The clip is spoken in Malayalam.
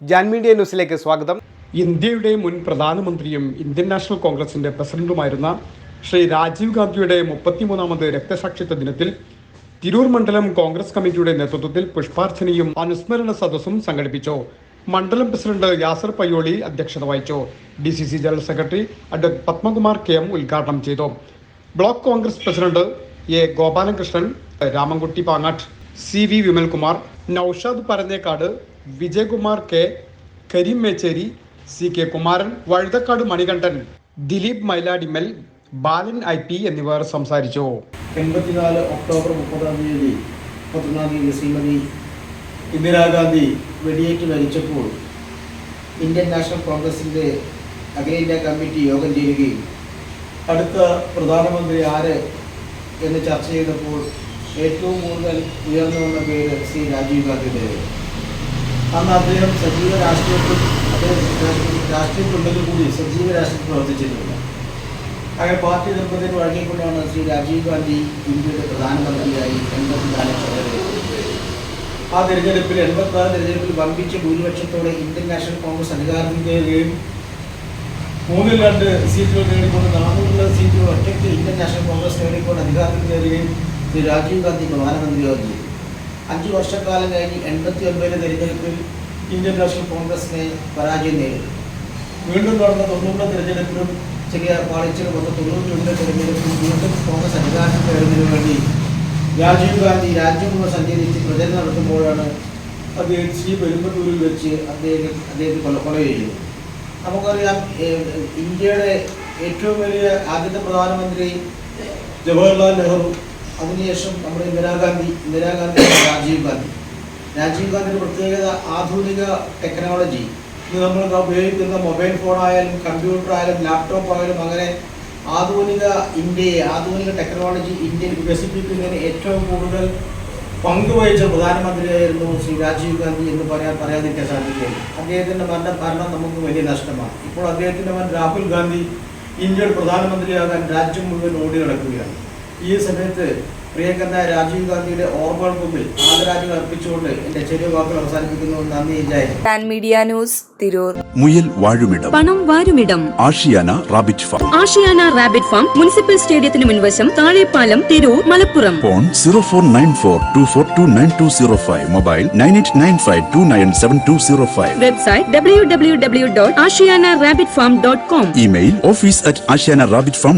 ജാൻ മീഡിയ ന്യൂസിലേക്ക് സ്വാഗതം. ഇന്ത്യയുടെ മുൻ പ്രധാനമന്ത്രിയും ഇന്ത്യൻ നാഷണൽ കോൺഗ്രസിന്റെ പ്രസിഡന്റുമായിരുന്ന ശ്രീ രാജീവ് ഗാന്ധിയുടെ 33ാമത് രക്തസാക്ഷിത്വ ദിനത്തിൽ തിരൂർ മണ്ഡലം കോൺഗ്രസ് കമ്മിറ്റിയുടെ നേതൃത്വത്തിൽ പുഷ്പാർച്ചനയും അനുസ്മരണ സദസ്സും സംഘടിപ്പിച്ചു. മണ്ഡലം പ്രസിഡന്റ് യാസർ പയ്യോളി അധ്യക്ഷത വഹിച്ചു. DCC general secretary advocate Padmakumar KM ഉദ്ഘാടനം ചെയ്തു. Block Congress president A. Gopalakrishnan, Ramankutty Pangatt, CV Vimalkumar, Noushad Parannekkad, Vijayakumar K, Karim Mecheri, CK Kumaran, Vazhuthakkad Manikandan, Dileep Mailadimal, Balan IP എന്നിവർ സംസാരിച്ചു. 84 ഒക്ടോബർ 31 തീയതി ശ്രീമതി ഇന്ദിരാഗാന്ധി വെടിയേറ്റ് മരിച്ചപ്പോൾ ഇന്ത്യൻ നാഷണൽ കോൺഗ്രസിൻ്റെ അഖിലേന്ത്യാ കമ്മിറ്റി യോഗം ചേരുകയും അടുത്ത പ്രധാനമന്ത്രി ആര് എന്ന് ചർച്ച ചെയ്തപ്പോൾ ഏറ്റവും കൂടുതൽ ഉയർന്നു വന്ന പേര് ശ്രീ രാജീവ് ഗാന്ധിയുടെ. അന്ന് അദ്ദേഹം സജീവ രാഷ്ട്രീയത്തിലുണ്ടെങ്കിൽ കൂടി സജീവ രാഷ്ട്രീയത്തിൽ പ്രവർത്തിച്ചിട്ടില്ല. അങ്ങനെ പാർട്ടി നിർബന്ധത്തിന് വഴങ്ങിക്കൊണ്ടാണ് ശ്രീ രാജീവ് ഗാന്ധി ഇന്ത്യയുടെ പ്രധാനമന്ത്രിയായി 84 ആ തിരഞ്ഞെടുപ്പിൽ 84 തിരഞ്ഞെടുപ്പിൽ വമ്പിച്ച ഭൂരിപക്ഷത്തോടെ ഇന്ത്യൻ നാഷണൽ കോൺഗ്രസ് അധികാരത്തിൽ കയറുകയും 3-2 സീറ്റുകൾ നേടിക്കൊണ്ട് 400 സീറ്റുകൾ ഒറ്റയ്ക്ക് ഇന്ത്യൻ നാഷണൽ കോൺഗ്രസ് നേടിക്കൊണ്ട് അധികാരത്തിൽ കയറുകയും ശ്രീ രാജീവ് ഗാന്ധി പ്രധാനമന്ത്രിയാവുകയും ചെയ്തു. 5 വർഷക്കാലം കഴിഞ്ഞ് 89 തിരഞ്ഞെടുപ്പിൽ ഇന്ത്യൻ നാഷണൽ കോൺഗ്രസിനെ പരാജയം നേരിട്ടു. വീണ്ടും നടന്ന 90 തിരഞ്ഞെടുപ്പിലും ചെറിയ പാളിച്ചകൾ വന്ന 91 തിരഞ്ഞെടുപ്പിൽ വീണ്ടും കോൺഗ്രസ് അധികാരത്തിൽ കയറുന്നതിനു വേണ്ടി രാജീവ് ഗാന്ധി രാജ്യം മുഴുവൻ സഞ്ചരിച്ച് പ്രചരണം നടത്തുമ്പോഴാണ് അദ്ദേഹം പെരുമ്പത്തൂരിൽ വെച്ച് അദ്ദേഹത്തെ കൊല ചെയ്തു. നമുക്കറിയാം, ഇന്ത്യയുടെ ഏറ്റവും വലിയ ആദ്യത്തെ പ്രധാനമന്ത്രി ജവഹർലാൽ നെഹ്റു, അതിനുശേഷം നമ്മുടെ ഇന്ദിരാഗാന്ധി രാജീവ് ഗാന്ധിയുടെ പ്രത്യേകത ആധുനിക ടെക്നോളജി. ഇന്ന് നമ്മൾ ഉപയോഗിക്കുന്ന മൊബൈൽ ഫോണായാലും കമ്പ്യൂട്ടർ ആയാലും ലാപ്ടോപ്പ് ആയാലും അങ്ങനെ ആധുനിക ടെക്നോളജി ഇന്ത്യയിൽ വികസിപ്പിക്കുന്നതിന് ഏറ്റവും കൂടുതൽ പങ്കുവഹിച്ച പ്രധാനമന്ത്രിയായിരുന്നു ശ്രീ രാജീവ് ഗാന്ധി എന്ന് പറയാതിരിക്കാൻ സാധിക്കുകയില്ല. അദ്ദേഹത്തിൻ്റെ മരണം നമുക്ക് വലിയ നഷ്ടമാണ്. ഇപ്പോൾ അദ്ദേഹത്തിൻ്റെ മകൻ രാഹുൽ ഗാന്ധി ഇന്ത്യയുടെ പ്രധാനമന്ത്രിയാകാൻ രാജ്യം മുഴുവൻ ഓടി നടക്കുകയാണ്. ഈ സമയത്ത് പ്രിയങ്കരനായ രാജീവ് ഗാന്ധിയുടെ ഓർമ്മകൾ മുമ്പിൽ ആദരാഞ്ജലികൾ അർപ്പിച്ചുകൊണ്ട് എൻ്റെ ചെറിയ വാക്കുകൾ അവസാനിപ്പിക്കുന്നു. നന്ദി. Jan media news, Tirur. മുയൽ വാഴുമിടം, പണം വാരുമിടം, Ashiyana rabbit farm. Ashiyana rabbit farm, municipal സ്റ്റേഡിയത്തിന് മുൻവശം, Thazhepalam, Tirur, Malappuram. Phone 0494242905. Mobile 9895297205. Website www.ashiyanarabbitfarm.com. Email office@ashiyanarabbitfarm.com.